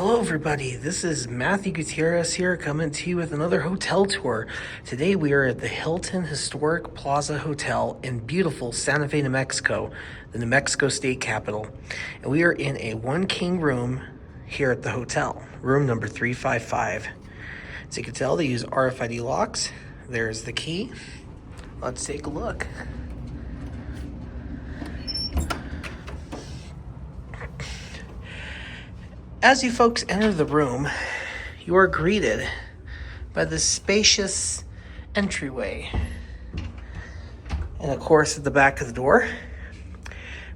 Hello everybody, this is Matthew Gutierrez here coming to you with another hotel tour. Today we are at the Hilton Historic Plaza Hotel in beautiful Santa Fe, New Mexico, the New Mexico state capital. And we are in a one king room here at the hotel, room number 355. As you can tell, they use RFID locks. There's the key. Let's take a look. As you folks enter the room, you are greeted by this spacious entryway. And of course, at the back of the door,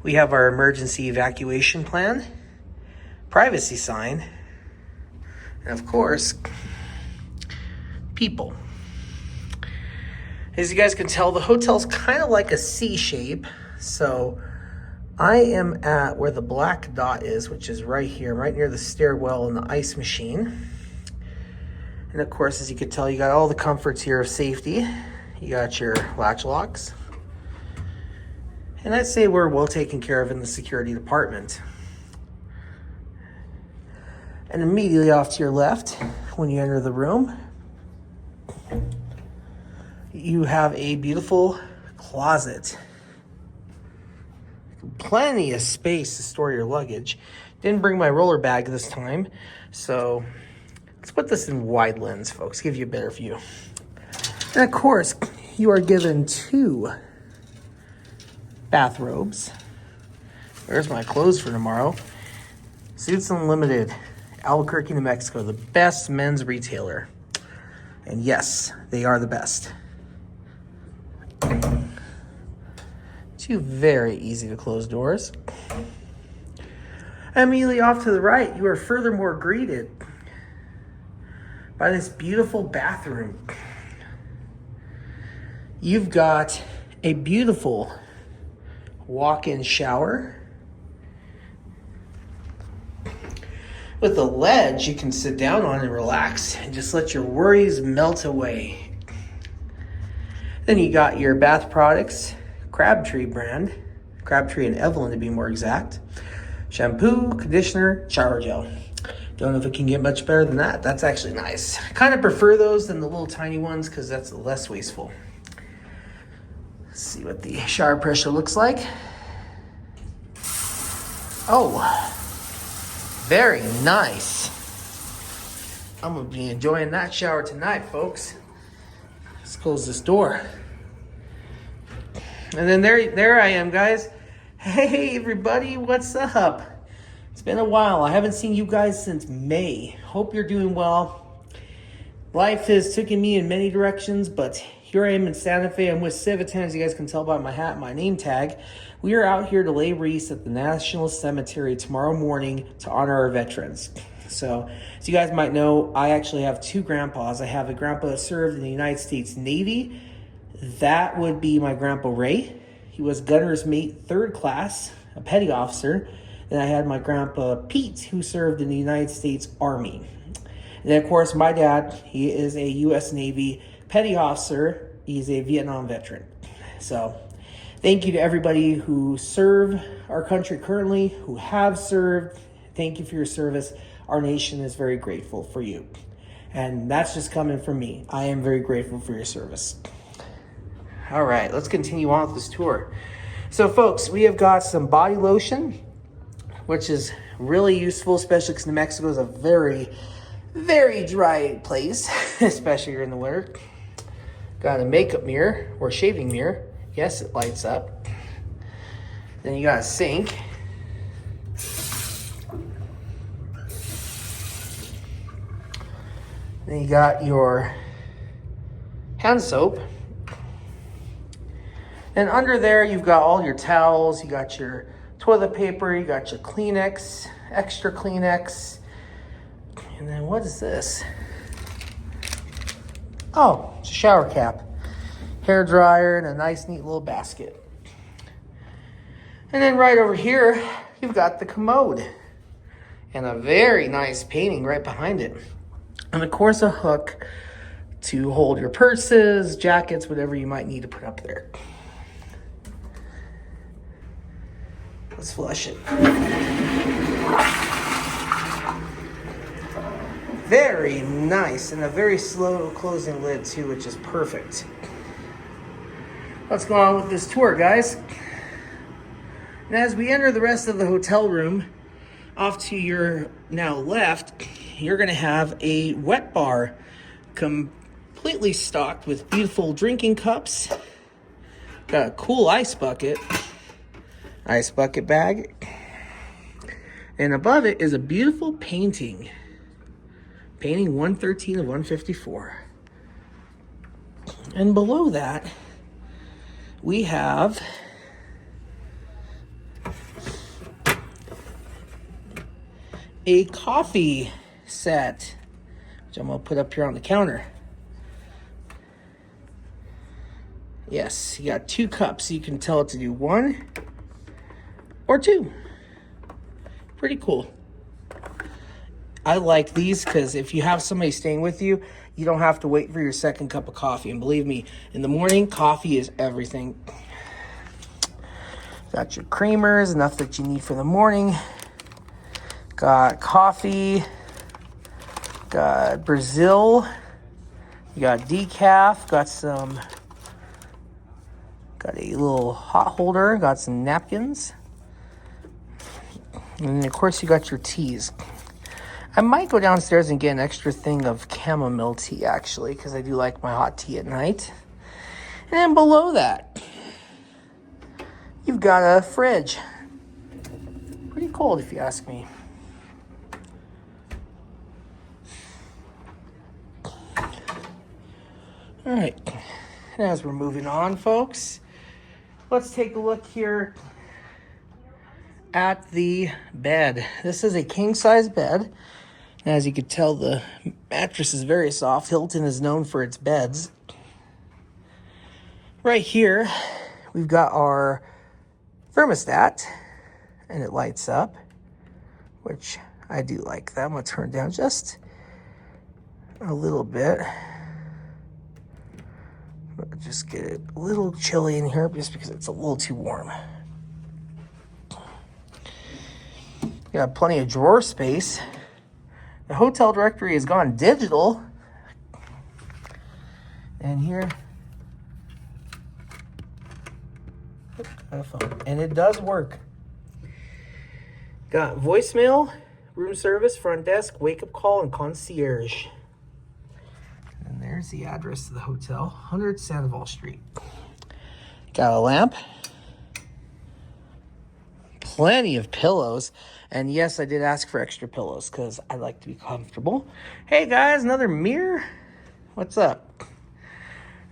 we have our emergency evacuation plan, privacy sign, and of course, people. As you guys can tell, the hotel's kind of like a C shape, so I am at where the black dot is, which is right here, right near the stairwell and the ice machine. And of course, as you can tell, you got all the comforts here of safety. You got your latch locks. And I'd say we're well taken care of in the security department. And immediately off to your left, when you enter the room, you have a beautiful closet. Plenty of space to store your luggage. Didn't bring my roller bag this time, so let's put this in wide lens, folks, give you a better view. And of course, you are given 2 bathrobes. There's my clothes for tomorrow. Suits Unlimited, Albuquerque, New Mexico, the best men's retailer. And yes, they are the best. 2 very easy to close doors. Immediately off to the right, you are furthermore greeted by this beautiful bathroom. You've got a beautiful walk-in shower with a ledge you can sit down on and relax and just let your worries melt away. Then you got your bath products, Crabtree brand, Crabtree and Evelyn to be more exact. Shampoo, conditioner, shower gel. Don't know if it can get much better than that. That's actually nice. I kind of prefer those than the little tiny ones because that's less wasteful. Let's see what the shower pressure looks like. Oh, very nice. I'm gonna be enjoying that shower tonight, folks. Let's close this door. And then there I am, guys. Hey, everybody, what's up? It's been a while. I haven't seen you guys since May. Hope you're doing well. Life has taken me in many directions, but here I am in Santa Fe. I'm with Civitan, as you guys can tell by my hat, my name tag. We are out here to lay wreaths at the National Cemetery tomorrow morning to honor our veterans. So, as you guys might know, I actually have 2 grandpas. I have a grandpa that served in the United States Navy. That would be my grandpa Ray. He was gunner's mate 3rd class, a petty officer. Then I had my grandpa Pete, who served in the United States Army. And then of course my dad, he is a U.S. Navy petty officer. He's a Vietnam veteran. So thank you to everybody who serve our country currently, who have served. Thank you for your service. Our nation is very grateful for you. And that's just coming from me. I am very grateful for your service. All right, let's continue on with this tour. So folks, we have got some body lotion, which is really useful, especially because New Mexico is a very, very dry place, especially here in the winter. Got a makeup mirror or shaving mirror. Yes, it lights up. Then you got a sink. Then you got your hand soap. And under there, you've got all your towels, you got your toilet paper, you got your Kleenex, extra Kleenex. And then what is this? Oh, it's a shower cap, hair dryer, and a nice, neat little basket. And then right over here, you've got the commode and a very nice painting right behind it. And of course, a hook to hold your purses, jackets, whatever you might need to put up there. Let's flush it. Very nice, and a very slow closing lid too, which is perfect. Let's go on with this tour, guys. And as we enter the rest of the hotel room, off to your now left, you're gonna have a wet bar completely stocked with beautiful drinking cups. Got a cool ice bucket bag. And above it is a beautiful painting. Painting 113 of 154. And below that, we have a coffee set, which I'm gonna put up here on the counter. Yes, you got 2 cups. You can tell it to do 1 or 2. Pretty cool. I like these because if you have somebody staying with you, you don't have to wait for your second cup of coffee. And believe me, in the morning, coffee is everything. Got your creamers, enough that you need for the morning. Got coffee. Got Brazil. You got decaf. Got a little hot holder. Got some napkins. And of course, you got your teas. I might go downstairs and get an extra thing of chamomile tea, actually, because I do like my hot tea at night. And then below that, you've got a fridge. Pretty cold, if you ask me. All right, and as we're moving on, folks, let's take a look here at the bed. This is a king-size bed. As you can tell, the mattress is very soft. Hilton is known for its beds. Right here, we've got our thermostat, and it lights up, which I do like that. I'm going to turn it down just a little bit. Just get it a little chilly in here just because it's a little too warm. Got plenty of drawer space. The hotel directory has gone digital. And here, and it does work. Got voicemail, room service, front desk, wake-up call, and concierge. And there's the address of the hotel, 100 Sandoval Street. Got a lamp. Plenty of pillows. And yes, I did ask for extra pillows because I like to be comfortable. Hey guys, another mirror. What's up?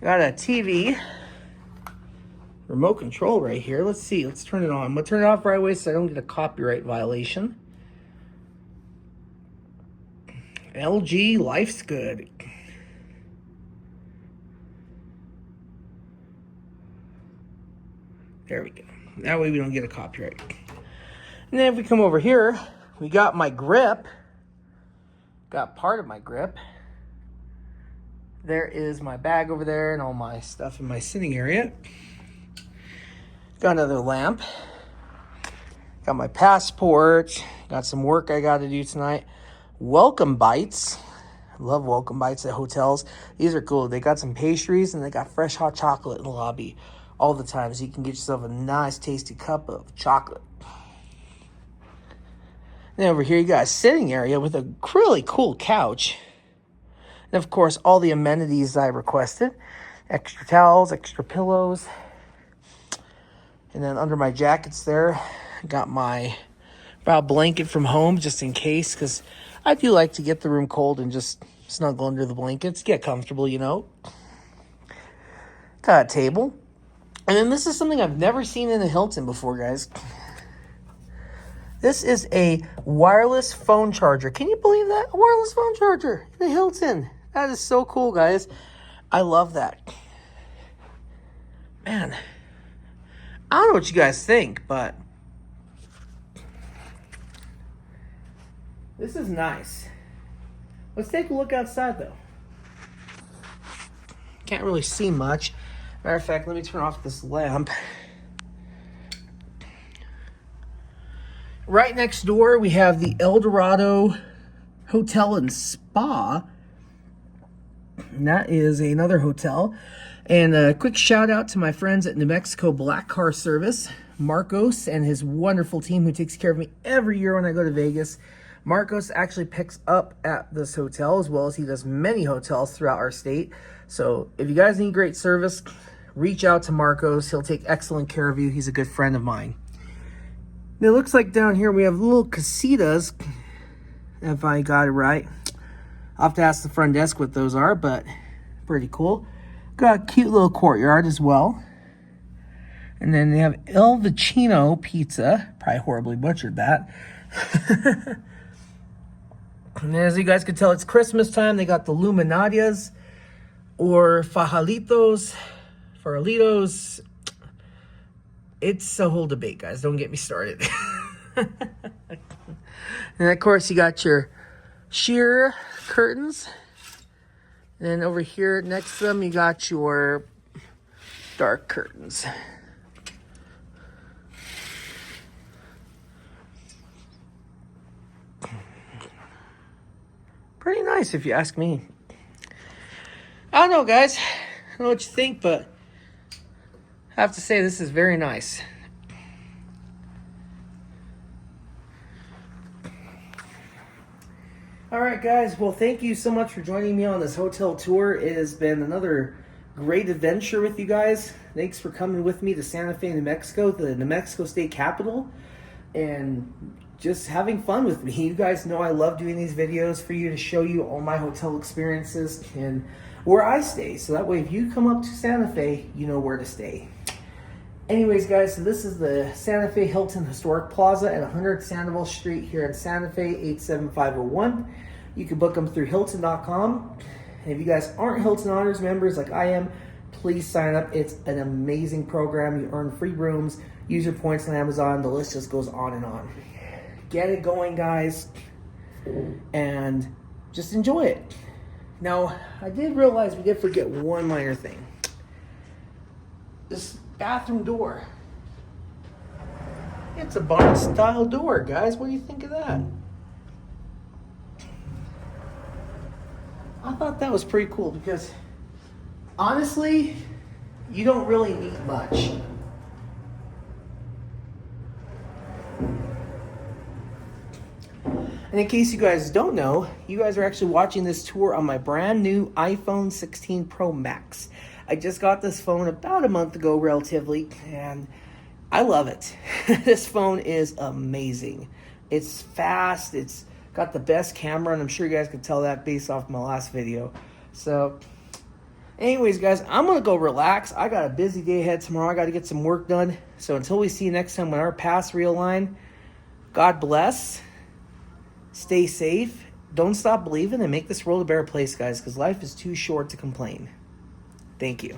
Got a TV. Remote control right here. Let's see. Let's turn it on. I'm going to turn it off right away so I don't get a copyright violation. LG, life's good. There we go. That way we don't get a copyright. And then if we come over here, we got my grip. Got part of my grip. There is my bag over there and all my stuff in my sitting area. Got another lamp. Got my passport. Got some work I got to do tonight. Welcome bites. I love welcome bites at hotels. These are cool. They got some pastries and they got fresh hot chocolate in the lobby all the time. So you can get yourself a nice tasty cup of chocolate. And over here you got a sitting area with a really cool couch. And of course all the amenities I requested. Extra towels, extra pillows. And then under my jackets there, I got my blanket from home just in case, because I do like to get the room cold and just snuggle under the blankets, get comfortable, you know. Got a table. And then this is something I've never seen in a Hilton before, guys. This is a wireless phone charger. Can you believe that? A wireless phone charger in a Hilton. That is so cool, guys. I love that. Man, I don't know what you guys think, but this is nice. Let's take a look outside, though. Can't really see much. Matter of fact, let me turn off this lamp. Right next door, we have the El Dorado Hotel and Spa. And that is another hotel. And a quick shout out to my friends at New Mexico Black Car Service, Marcos and his wonderful team who takes care of me every year when I go to Vegas. Marcos actually picks up at this hotel as well as he does many hotels throughout our state. So if you guys need great service, reach out to Marcos. He'll take excellent care of you. He's a good friend of mine. And it looks like down here we have little casitas, if I got it right. I'll have to ask the front desk what those are, but pretty cool. Got a cute little courtyard as well. And then they have Il Vicino Pizza. Probably horribly butchered that. And as you guys can tell, it's Christmas time. They got the Luminarias or Fajalitos. It's a whole debate, guys. Don't get me started. And of course, you got your sheer curtains. And then over here next to them, you got your dark curtains. Pretty nice if you ask me. I don't know, guys. I don't know what you think, but I have to say this is very nice. All right, guys. Well, thank you so much for joining me on this hotel tour. It has been another great adventure with you guys. Thanks for coming with me to Santa Fe, New Mexico, the New Mexico state capital, and just having fun with me. You guys know I love doing these videos for you to show you all my hotel experiences and where I stay. So that way, if you come up to Santa Fe, you know where to stay. Anyways, guys, so this is the Santa Fe Hilton Historic Plaza at 100 Sandoval Street here in Santa Fe, 87501. You can book them through Hilton.com. And if you guys aren't Hilton Honors members like I am, please sign up. It's an amazing program. You earn free rooms, use your points on Amazon. The list just goes on and on. Get it going, guys, and just enjoy it. Now, I did realize we did forget one minor thing. This bathroom door. It's a barn-style door, guys. What do you think of that? I thought that was pretty cool because, honestly, you don't really need much. And in case you guys don't know, you guys are actually watching this tour on my brand new iPhone 16 Pro Max. I just got this phone about a month ago, relatively, and I love it. This phone is amazing. It's fast, it's got the best camera, and I'm sure you guys can tell that based off my last video. So, anyways, guys, I'm going to go relax. I got a busy day ahead tomorrow. I got to get some work done. So until we see you next time when our paths realign, God bless. Stay safe. Don't stop believing and make this world a better place, guys, because life is too short to complain. Thank you.